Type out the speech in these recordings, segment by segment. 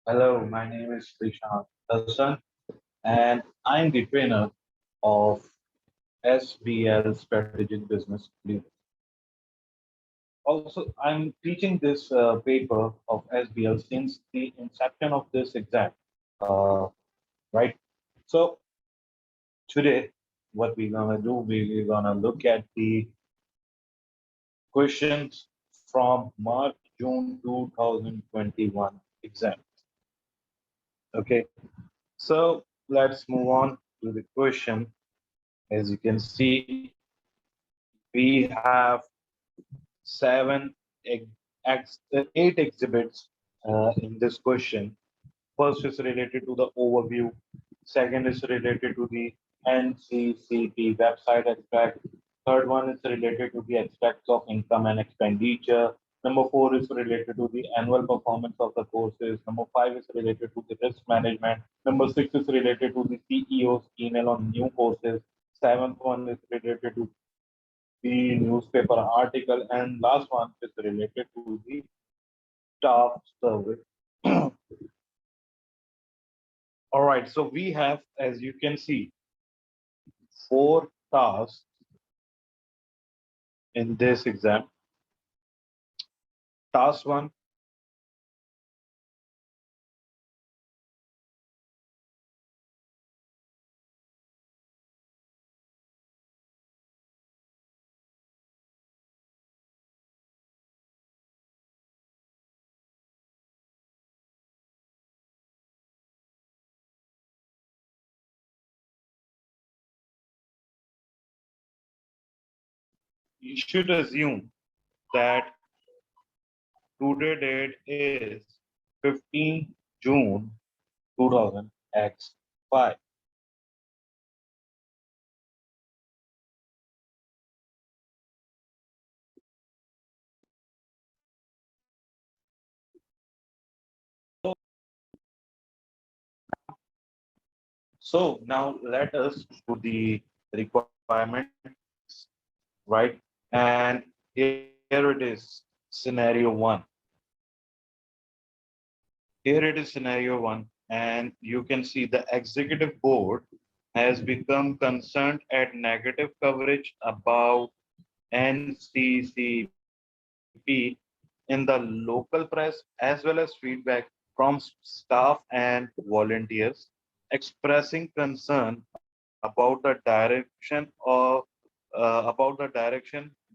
Hello, my name is Prishant Hassan, and I'm the trainer of SBL Strategic Business Leader. Also, I'm teaching this paper of SBL since the inception of this exam, uh, right? So today, what we're gonna do, we're gonna look at the questions from March, June 2021 exam. Okay, so let's move on to the question. As you can see, we have eight exhibits in this question. First is related to the overview. Second is related to the NCCP website extract. Third one is related to the extracts of income and expenditure. Number four is related to the annual performance of the courses. Number five is related to the risk management. Number six is related to the CEO's email on new courses. Seventh one is related to the newspaper article, and last one is related to the staff survey. All right, so we have, as you can see, four tasks in this exam. Task one, you should assume that today date is 15 June 2000X5. So now let us do the requirements, right? And here it is, scenario one. Here it is scenario one, and you can see the executive board has become concerned at negative coverage about NCCP in the local press, as well as feedback from staff and volunteers expressing concern about the direction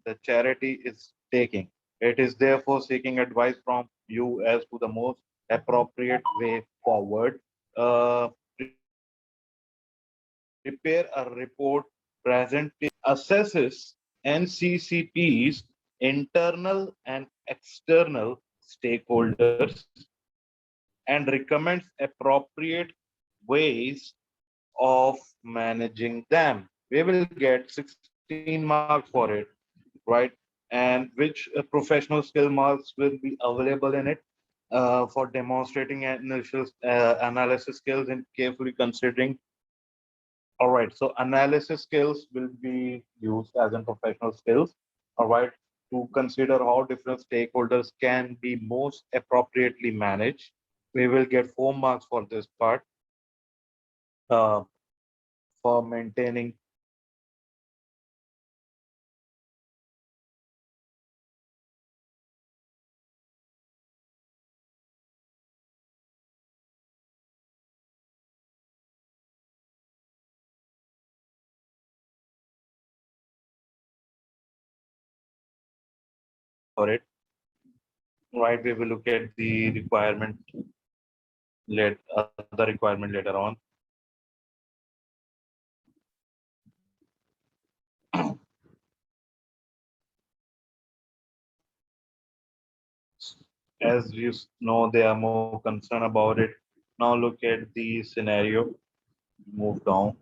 the charity is taking. It is therefore seeking advice from you as to the most appropriate way forward. Prepare a report presently assesses NCCP's internal and external stakeholders and recommends appropriate ways of managing them. We will get 16 marks for it, right? And which professional skill marks will be available in it for demonstrating initial analysis skills and carefully considering. All right, so analysis skills will be used as in professional skills. All right, to consider how different stakeholders can be most appropriately managed. We will get 4 marks for this part uh, for maintaining. For it, right? We will look at the requirement other requirement later on. As you know, they are more concerned about it. Now look at the scenario. Move down.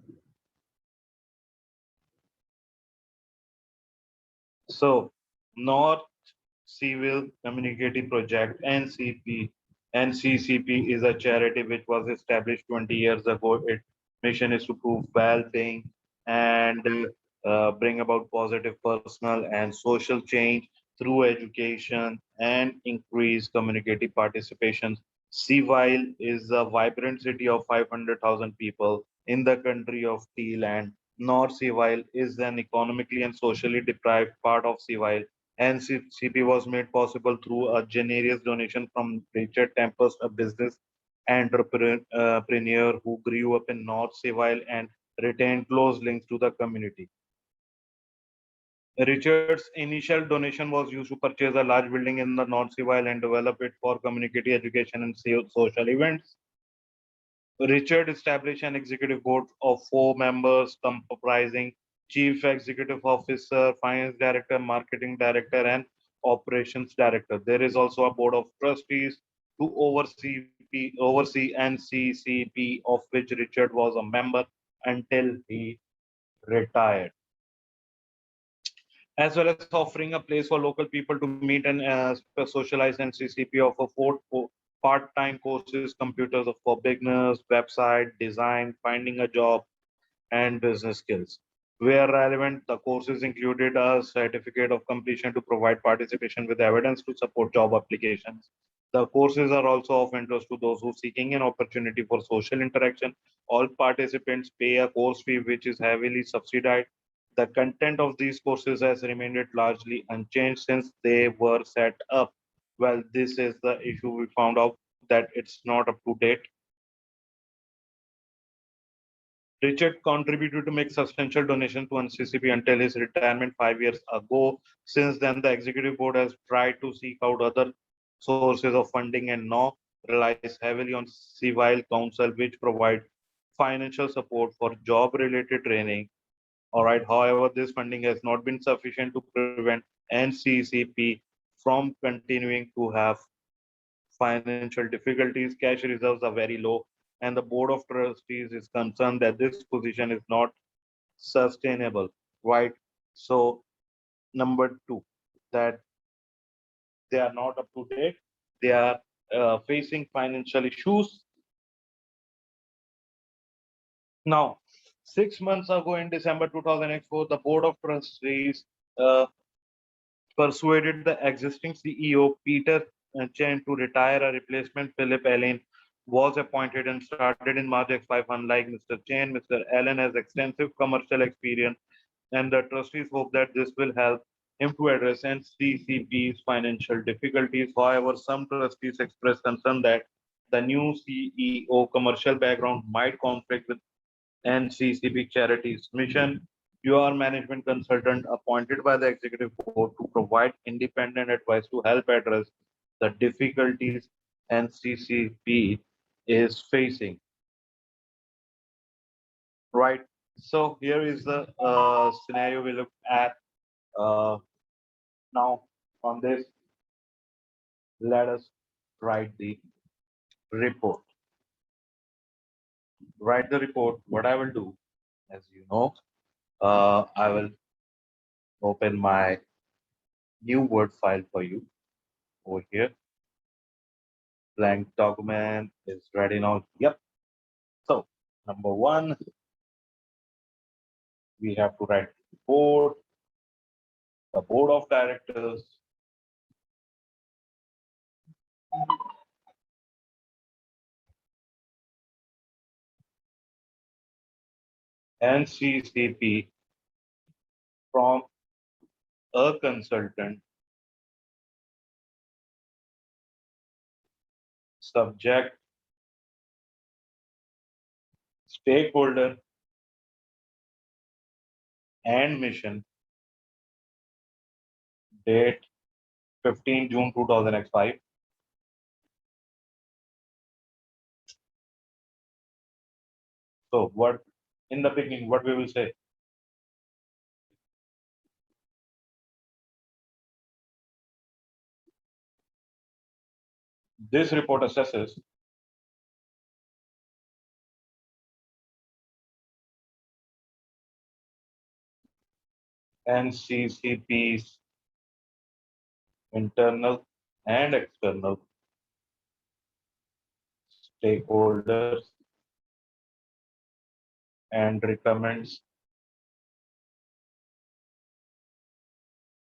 So, North Civil Communicating Project (NCP). NCCP is a charity which was established 20 years ago. Its mission is to prove well-being and bring about positive personal and social change through education and increase community participation. Seaville is a vibrant city of 500,000 people in the country of tea land. North Seaville is an economically and socially deprived part of Seaville. NCCP was made possible through a generous donation from Richard Tempest, a business entrepreneur who grew up in North Seaville and retained close links to the community. Richard's initial donation was used to purchase a large building in the North Civil and develop it for community education and social events. Richard established an executive board of 4 members comprising chief executive officer, finance director, marketing director, and operations director. There is also a board of trustees to oversee NCCP, of which Richard was a member until he retired, as well as offering a place for local people to meet and socialize. And CCP offer part-time courses, computers for beginners, website design, finding a job, and business skills. Where relevant, the courses included a certificate of completion to provide participation with evidence to support job applications. The courses are also of interest to those who seeking an opportunity for social interaction. All participants pay a course fee which is heavily subsidized. The content of these courses has remained largely unchanged since they were set up. Well, this is the issue. We found out that it's not up to date. Richard contributed to make substantial donations to NCCP until his retirement 5 years ago. Since then, the executive board has tried to seek out other sources of funding and now relies heavily on civil council, which provide financial support for job-related training. All right. However, this funding has not been sufficient to prevent NCCP from continuing to have financial difficulties. Cash reserves are very low, and the board of trustees is concerned that this position is not sustainable. Right. So, number two, that they are not up to date. They are facing financial issues. Now, 6 months ago in December 2004, the board of trustees uh, persuaded the existing CEO Peter Chen to retire. A replacement, Philip Allen, was appointed and started in March X5. Unlike Mr. Chen, Mr. Allen has extensive commercial experience, and the trustees hope that this will help him to address NCCP's financial difficulties. However, some trustees expressed concern that the new CEO commercial background might conflict with NCCP Charities mission. You are management consultant appointed by the executive board to provide independent advice to help address the difficulties NCCP is facing. Right. So here is the scenario we look at uh, now. On this, let us write the report. Write the report. What I will do, as you know, I will open my new Word file for you over here. Blank document is ready now. Yep. So number one, we have to write report, the board of directors, NCCP from a consultant, subject, stakeholder, and mission, date 15 June 2005. So what in the beginning, what we will say? This report assesses NCCP's internal and external stakeholders and recommends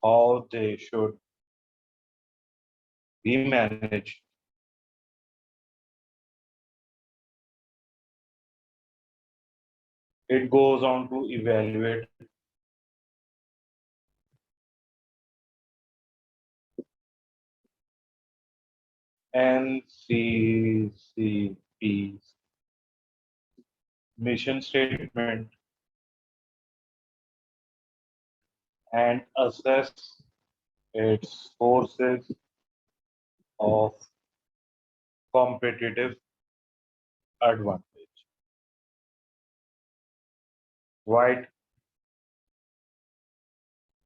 how they should be managed It goes on to evaluate NCCP's mission statement and assess its sources of competitive advantage. Right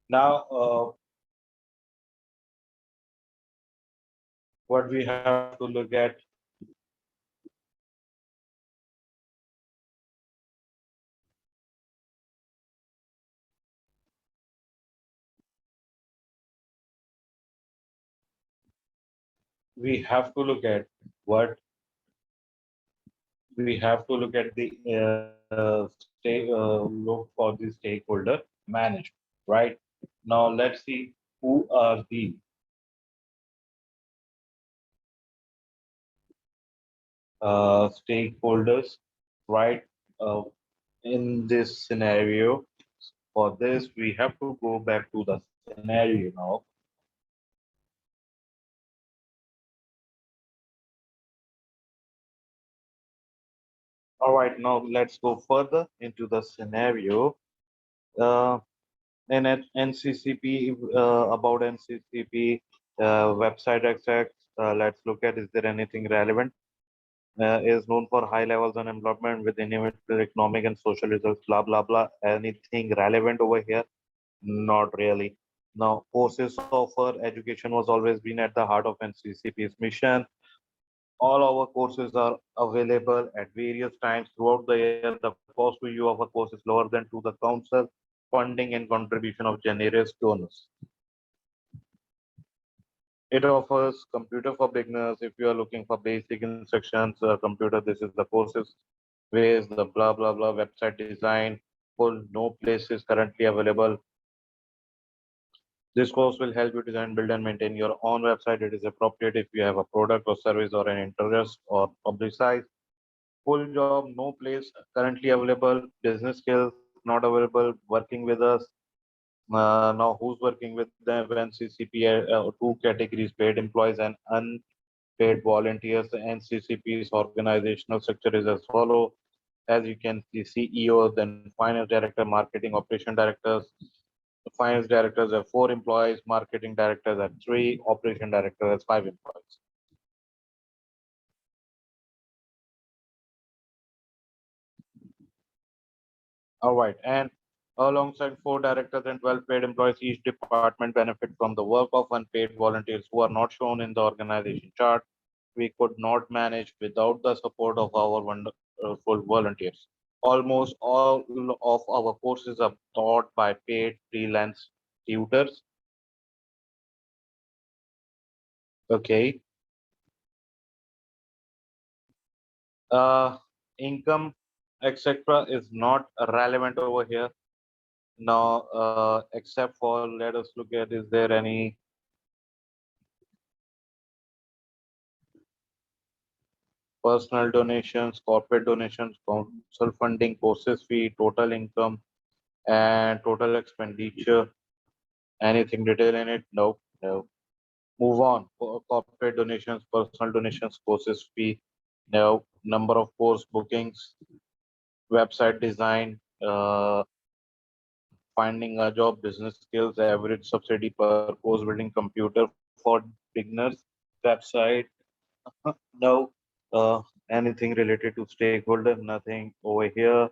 now, what we have to look at, we have to look at what we have to look at the look for the stakeholder management, right? Now let's see who are the stakeholders, right? Uh, in this scenario, for this we have to go back to the scenario now. All right, now let's go further into the scenario. Uh, in NCCP, about NCCP website access, let's look at, is there anything relevant? Is known for high levels of employment with innovative economic and social results, blah, blah, blah. Anything relevant over here? Not really. Now, courses offer education was always been at the heart of NCCP's mission. All our courses are available at various times throughout the year. The cost to you of a course is lower than to the council funding and contribution of generous donors. It offers computer for beginners. If you are looking for basic instructions, computer, this is the courses, ways, the blah, blah, blah, website design, full, no places currently available. This course will help you design, build, and maintain your own website. It is appropriate if you have a product or service or an interest or publicize. Full job, no place currently available. Business skills not available. Working with us. Now, who's working with them? NCCP, two categories: paid employees and unpaid volunteers. The NCCP's organizational structure is as follow. As you can see, CEO, then finance director, marketing operation directors. The finance directors have 4 employees, marketing directors have 3, operation director has 5 employees. All right, and alongside 4 directors and 12 paid employees, each department benefit from the work of unpaid volunteers who are not shown in the organization chart. We could not manage without the support of our wonderful volunteers. Almost all of our courses are taught by paid freelance tutors. Okay. Income, etc., is not relevant over here. Now, except for, let us look at, is there any personal donations, corporate donations, council funding, courses fee, total income, and total expenditure? Anything detail in it? No, no. Move on. Corporate donations, personal donations, courses fee, no. Number of course bookings, website design, finding a job, business skills, average subsidy per course, building computer for beginners, website, no. Anything related to stakeholder, nothing over here.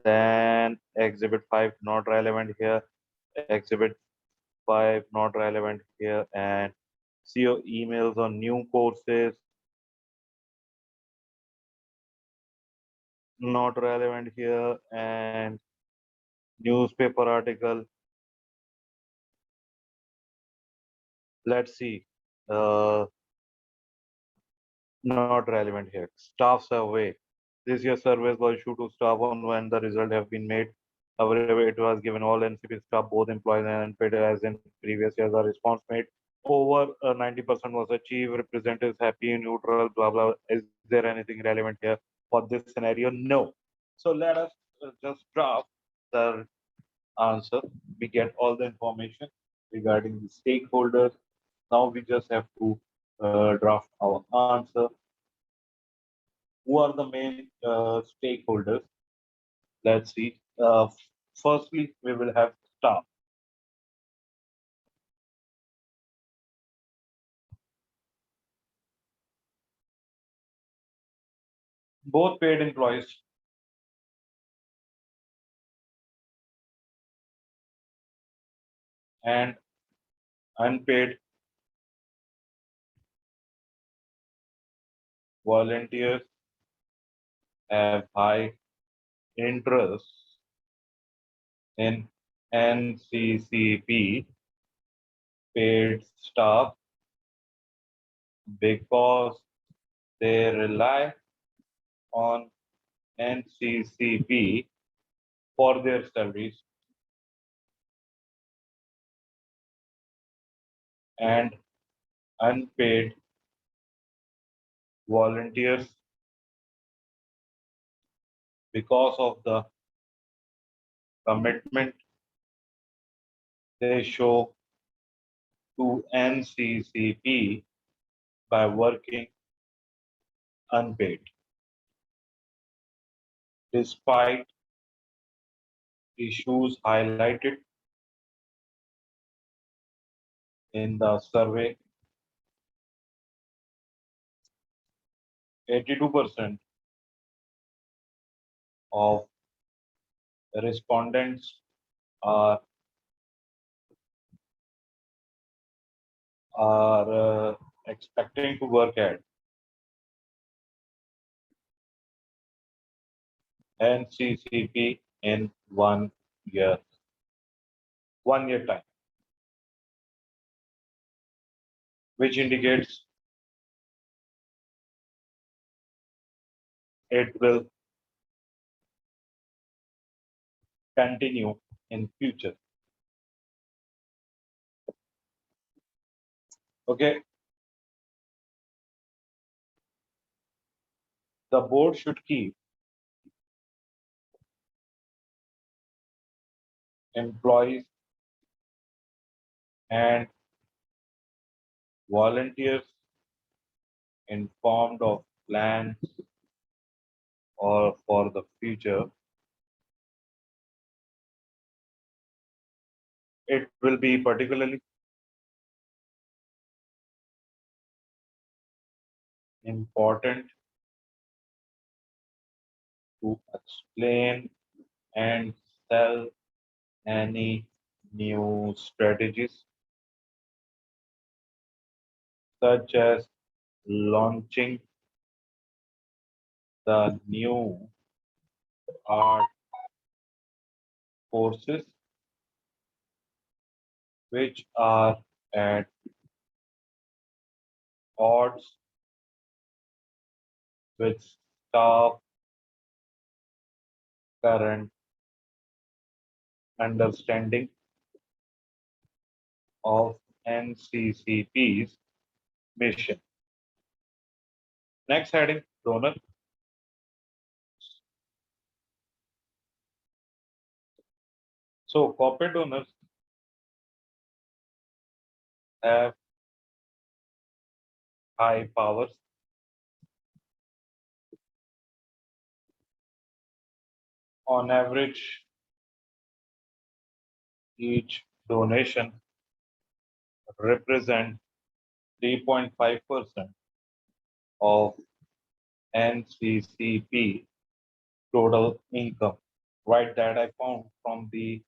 Then exhibit 5 not relevant here. Exhibit 5 not relevant here. And see your emails on new courses, not relevant here. And newspaper article, let's see. Uh, Not relevant here. Staff survey. This year's survey was issued to staff on when the result have been made available. It was given all NCP staff, both employees and unpaid, as in previous years. A response made over 90% was achieved. Representatives happy, neutral, blah blah. Is there anything relevant here for this scenario? No. So let us just draft the answer. We get all the information regarding the stakeholders. Now we just have to draft our answer. Who are the main stakeholders? Let's see. Firstly, we will have staff. Both paid employees and unpaid volunteers have high interest in NCCP paid staff because they rely on NCCP for their salaries and unpaid volunteers because of the commitment they show to NCCP by working unpaid. Despite issues highlighted in the survey, 82% of respondents are expecting to work at NCCP in 1 year, 1 year time, which indicates it will continue in future. Okay, the board should keep employees and volunteers informed of plans or for the future. It will be particularly important to explain and sell any new strategies, such as launching the new art courses, which are at odds with staff current understanding of NCCP's mission. Next heading, donor. So corporate donors have high powers. On average, each donation represents 3.5% of NCCP total income. Right, that I found from the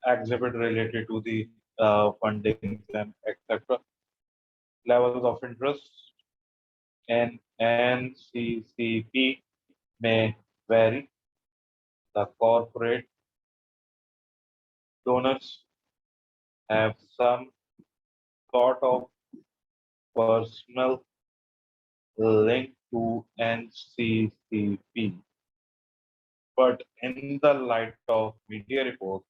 exhibit related to the fundings and etc. Levels of interest in NCCP may vary. The corporate donors have some sort of personal link to NCCP. But in the light of media reports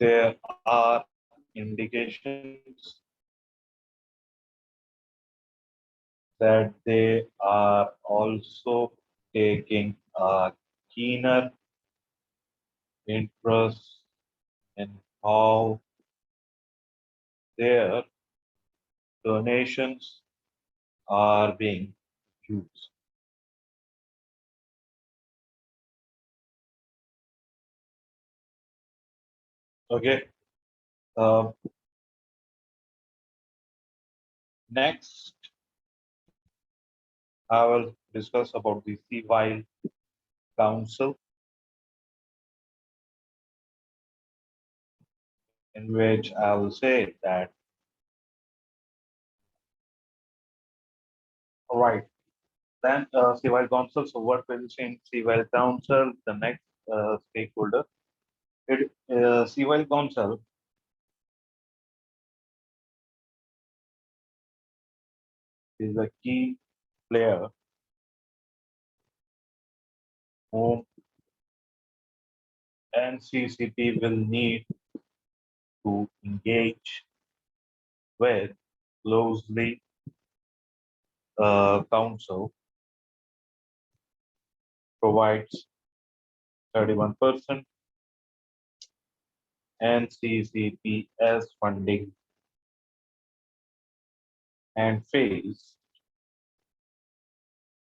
there are indications that they are also taking a keener interest in how their donations are being used. Okay. Uh, Next, I will discuss about the civil council, in which I will say that, all right, then civil council. So what will change civil council? The next stakeholder. Civil council is a key player whom NCCP will need to engage with closely. Council provides 31% NCCPS funding and faced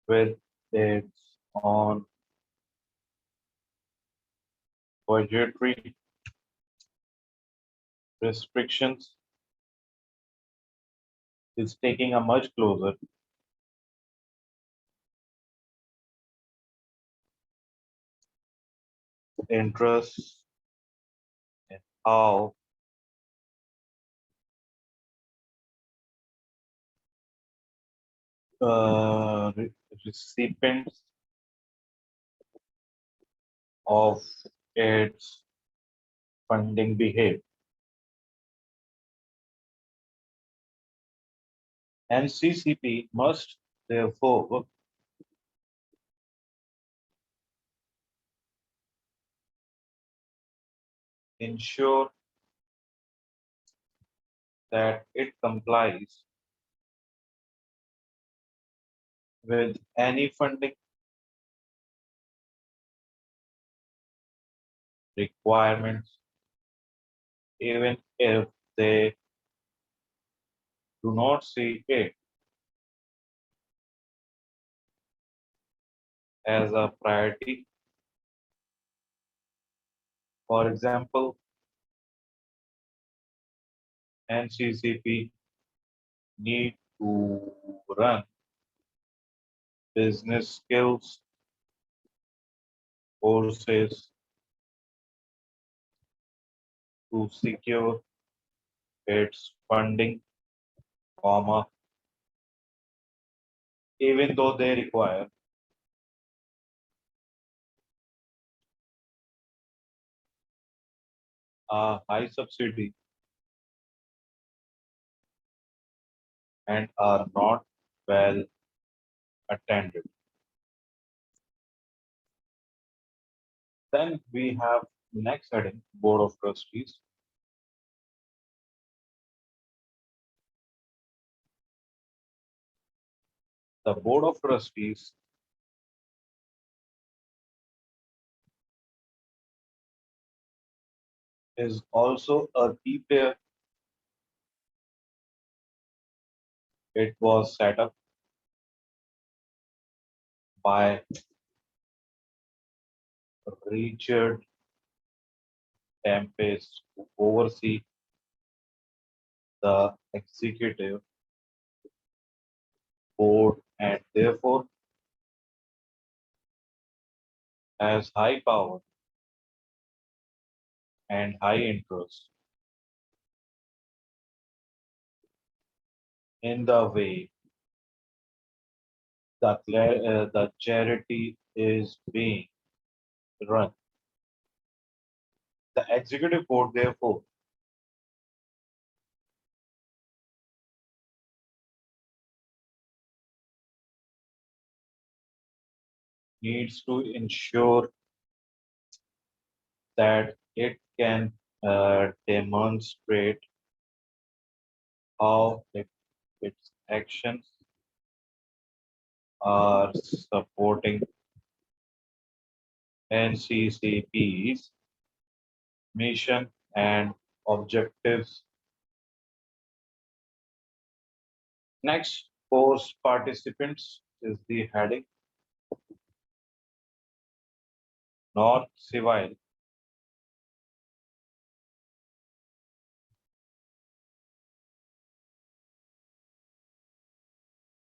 with its own budgetary restrictions is taking a much closer interest in how recipients of its funding behave. NCCP must therefore ensure that it complies with any funding requirements, even if they do not see it as a priority. For example, NCCP need to run business skills courses to secure its funding, comma, even though they require a high subsidy and are not well attended. Then we have next heading, Board of Trustees. The Board of Trustees is also a key player. It was set up by Richard Tempest to oversee the executive board and therefore has high power and high interest in the way the charity is being run. The executive board, therefore, needs to ensure that it can demonstrate how its actions are supporting NCCP's mission and objectives. Next, course participants is the heading. North Civil,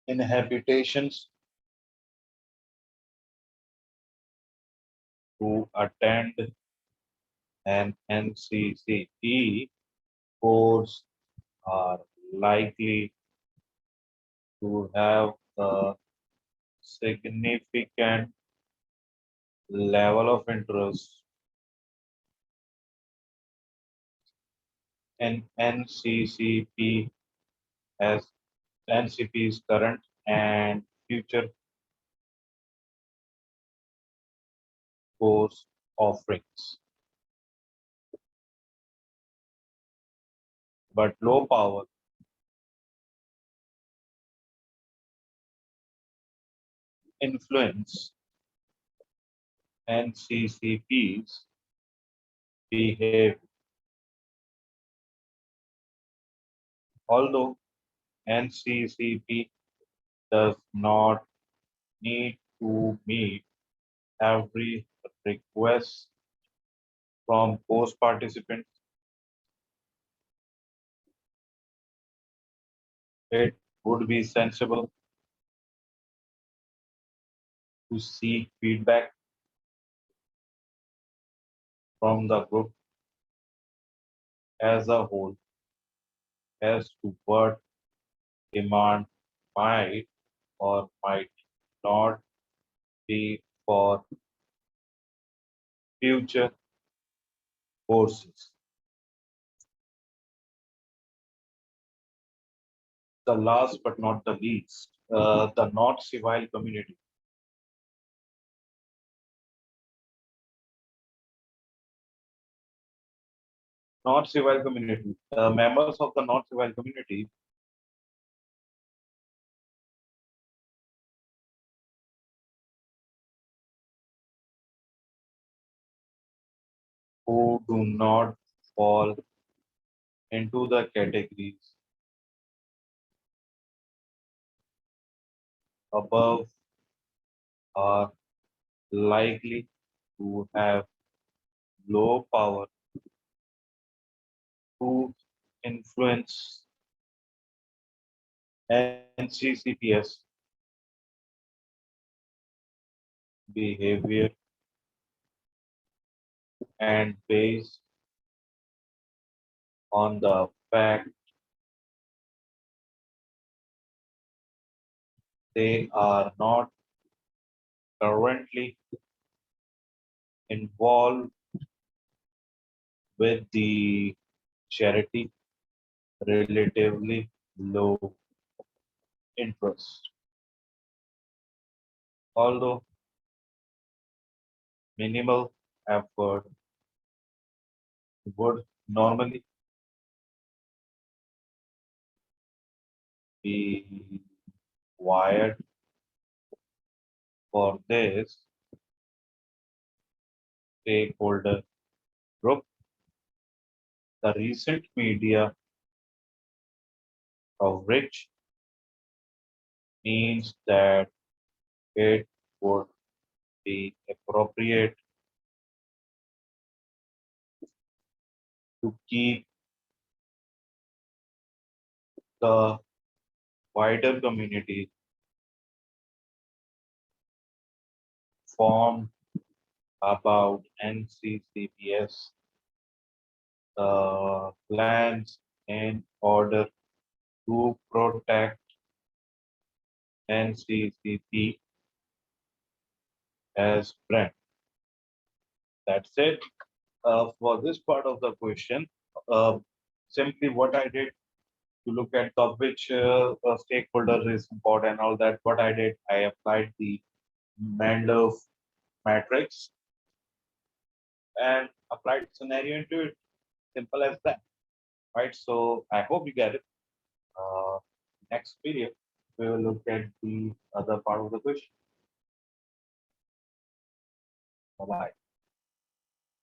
inhabitations to attend an NCCP course are likely to have a significant level of interest in NCCP as NCP's current and future course offerings. But low power influence NCCP's behavior. Although NCCP does not need to meet every request from course participants, it would be sensible to seek feedback from the group as a whole as to what demand might or might not be for future courses. The last but not the least, the not civil community. Not civil community. Members of the not civil community who do not fall into the categories above are likely to have low power to influence NCCPS behavior and based on the fact they are not currently involved with the charity relatively low interest. Although minimal effort would normally be required for this stakeholder group, the recent media coverage means that it would be appropriate to keep the wider community informed about NCCPS plans in order to protect NCCP as brand. That's it for this part of the question. Uh, Simply what I did to look at the which stakeholder is important and all that. What I did, I applied the Mandel matrix and applied scenario into it. Simple as that, right? So I hope you get it. Next video, we will look at the other part of the question. Bye bye.